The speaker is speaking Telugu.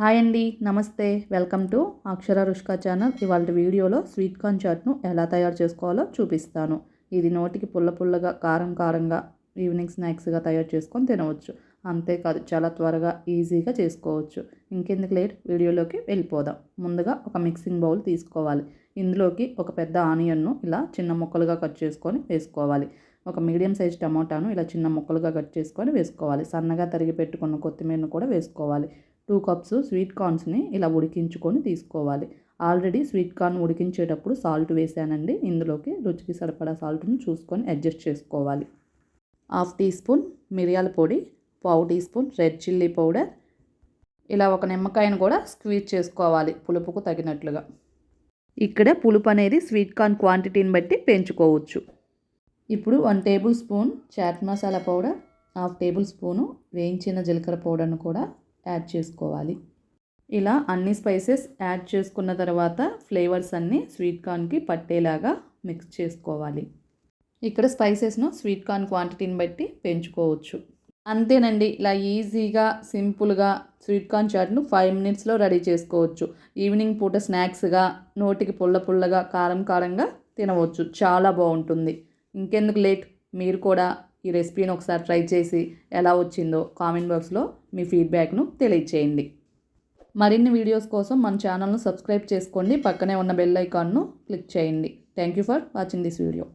హాయ్ అండి, నమస్తే. Welcome to Akshara Rushka channel. ఇవాళ వీడియోలో స్వీట్ కార్న్ చాట్ను ఎలా తయారు చేసుకోవాలో చూపిస్తాను. ఇది నోటికి పుల్ల పుల్లగా, కారం కారంగా ఈవినింగ్ స్నాక్స్గా తయారు చేసుకొని తినవచ్చు. అంతేకాదు, చాలా త్వరగా ఈజీగా చేసుకోవచ్చు. ఇంకెందుకు లేట్, వీడియోలోకి వెళ్ళిపోదాం. ముందుగా ఒక మిక్సింగ్ బౌల్ తీసుకోవాలి. ఇందులోకి ఒక పెద్ద ఆనియన్ను ఇలా చిన్న ముక్కలుగా కట్ చేసుకొని వేసుకోవాలి. ఒక మీడియం సైజ్ టమోటాను ఇలా చిన్న ముక్కలుగా కట్ చేసుకొని వేసుకోవాలి. సన్నగా తరిగి పెట్టుకున్న కొత్తిమీరను కూడా వేసుకోవాలి. 2 కప్స్ స్వీట్ కార్న్స్ని ఇలా ఉడికించుకొని తీసుకోవాలి. ఆల్రెడీ స్వీట్ కార్న్ ఉడికించేటప్పుడు సాల్ట్ వేసానండి. ఇందులోకి రుచికి సరిపడా సాల్ట్ను చూసుకొని అడ్జస్ట్ చేసుకోవాలి. 1/2 టీ స్పూన్ మిరియాల పొడి, 1/2 tea spoon red chilli powder, ఇలా ఒక నిమ్మకాయను కూడా స్క్వీజ్ చేసుకోవాలి పులుపుకు తగినట్లుగా. ఇక్కడ పులుపు అనేది స్వీట్ కార్న్ క్వాంటిటీని బట్టి పెంచుకోవచ్చు. ఇప్పుడు 1 table spoon chaat masala powder, 1/2 table spoon వేయించిన జీలకర్ర పౌడర్ను కూడా యాడ్ చేసుకోవాలి. ఇలా అన్ని స్పైసెస్ యాడ్ చేసుకున్న తర్వాత ఫ్లేవర్స్ అన్నీ స్వీట్ కార్న్కి పట్టేలాగా మిక్స్ చేసుకోవాలి. ఇక్కడ స్పైసెస్ను స్వీట్ కార్న్ క్వాంటిటీని బట్టి పెంచుకోవచ్చు. అంతేనండి, ఇలా ఈజీగా సింపుల్గా స్వీట్ కార్న్ చాట్ను 5 మినిట్స్లో రెడీ చేసుకోవచ్చు. ఈవినింగ్ పూట స్నాక్స్గా, నోటికి పుల్ల పుల్లగా, కారం కారంగా తినవచ్చు. చాలా బాగుంటుంది. ఇంకెందుకు లేట్, మీరు కూడా ఈ రెసిపీని ఒకసారి ట్రై చేసి ఎలా వచ్చిందో కామెంట్ బాక్స్లో మీ ఫీడ్బ్యాక్ను తెలియచేయండి. మరిన్ని వీడియోస్ కోసం మన ఛానల్ను సబ్స్క్రైబ్ చేసుకోండి. పక్కనే ఉన్న బెల్ ఐకాన్ను క్లిక్ చేయండి. Thank you for watching this video.